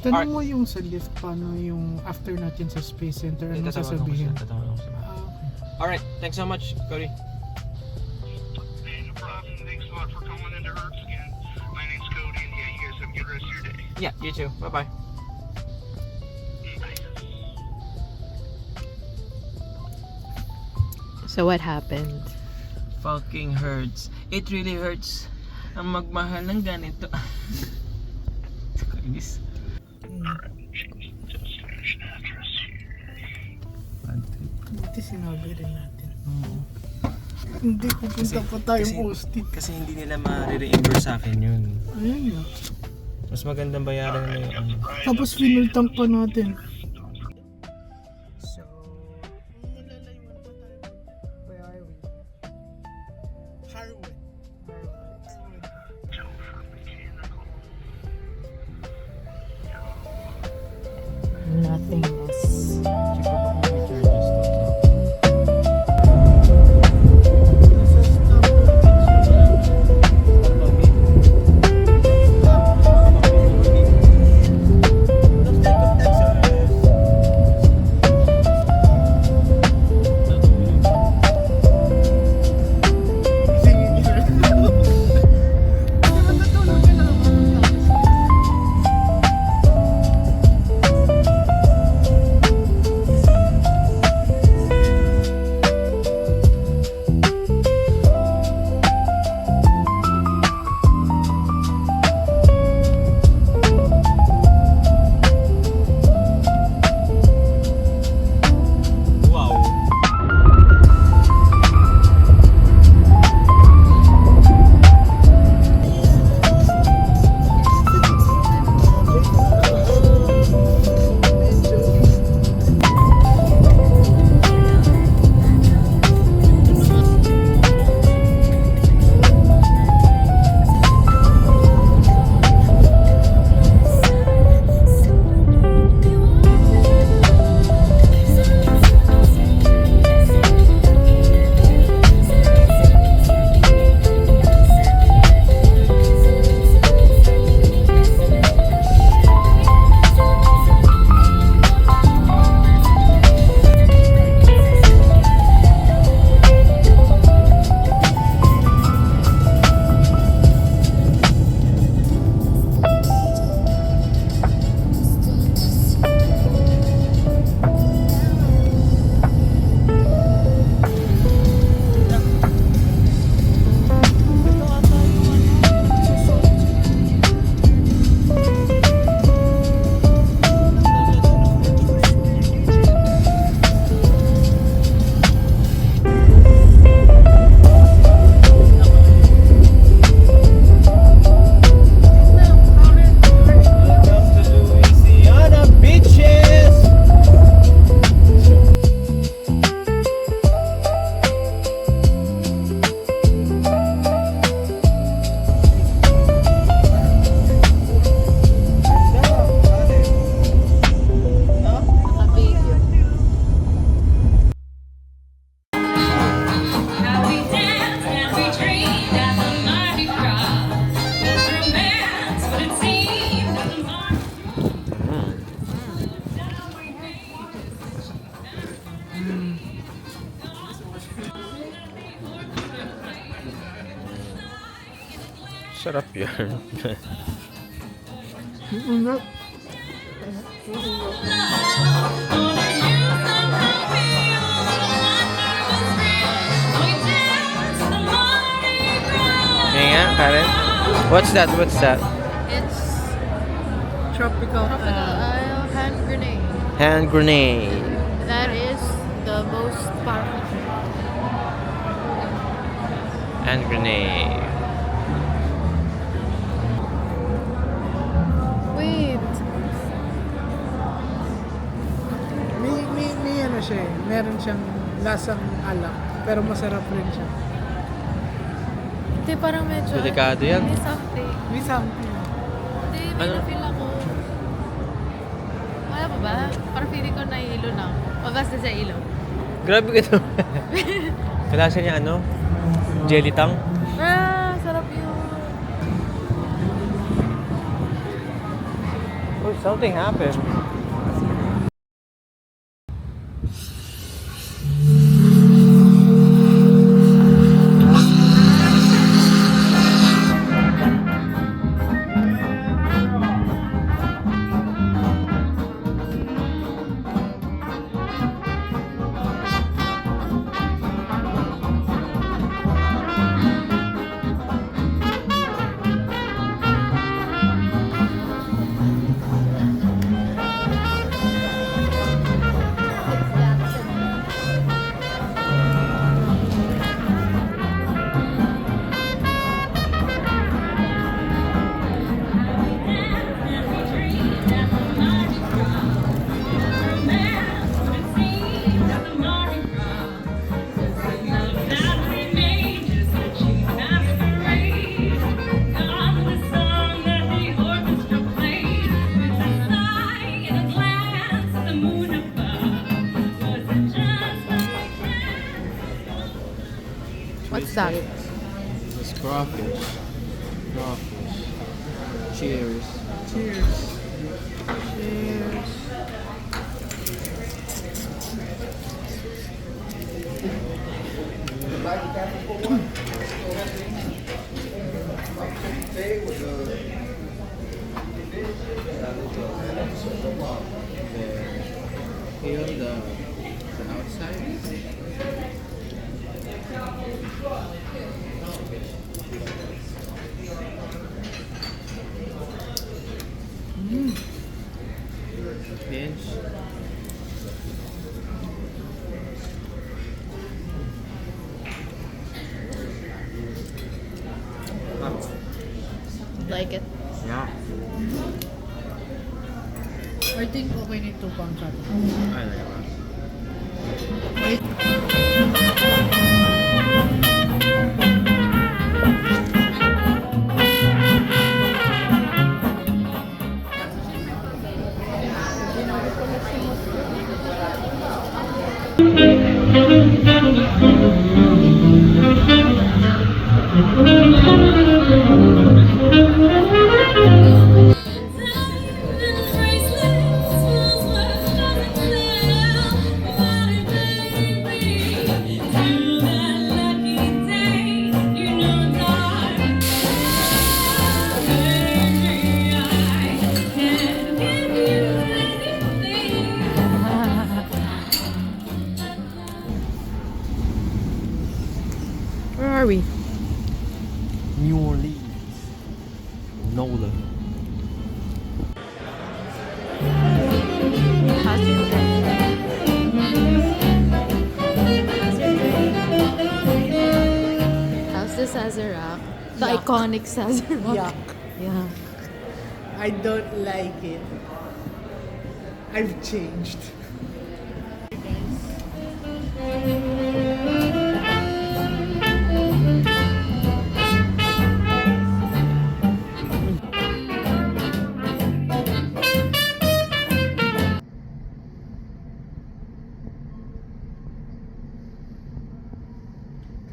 Tanong mo yung sa lift, paano yung after natin sa Space Center, ano sasabihin? Tatawag ko siya. Okay. Alright, thanks so much, Cody. Hey, no problem. Thanks a lot for calling into Hertz again. My name's Cody, and yeah, you guys have a good rest of your day. Yeah, you too. Bye-bye. Bye. So what happened? Fucking hurts. It really hurts ang magmahal ng ganito. Kainis. Destination address here. Buti sinabi rin natin. Hindi pupunta pa tayong Austin. Kasi hindi nila ma-reimburse sa akin yun. Ayun nga. Mas magandang bayaran nila yung ano. Tapos fuel tank pa natin. So, malalayuan pa tayo. By highway. Highway. Nothingness. Sarap yan. Unat. Nga, Karen? What's that? What's that? It's Tropical. hand grenade. Hand grenade. That is the most powerful. Hand grenade. Wait. May ano siya eh. Meron siyang lasang alak. Pero masarap rin siya. Hindi, parang medyo... Delikado yan. May something. May something. Hindi, may Ano? na-feel ako. Wala pa ba? Parang feeling ko nahihilo na. O basta sa ilong. Grabe ka to. Kalasa niya ano? Jelly tang? Ah, sarap yun. Oh, something happened. What's that? It's crawfish. Crawfish. Cheers. Cheers. Cheers. Feel the outside. Pinch. Like it? Yeah. I think okay nito pang cut. I like that. Where are we? New Orleans. NOLA. How's the Sazerac? The iconic Sazerac. Yuck. Yeah. I don't like it. I've changed.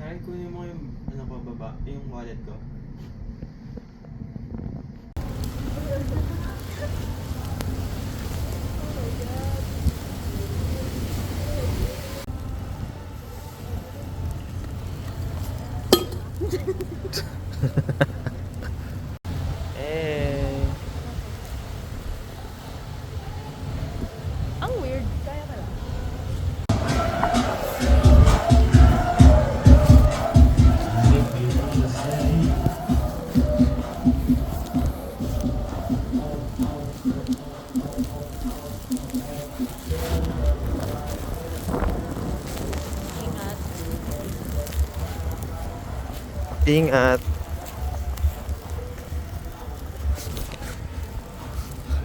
Kaya kunin mo yung ano ko baba, yung wallet ko. Eh. Ang weird. Kaya ka lang. Ingat.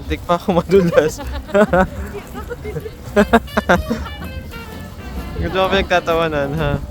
Hindi pa ako madulas. Ito ako pinagtatawanan, ha?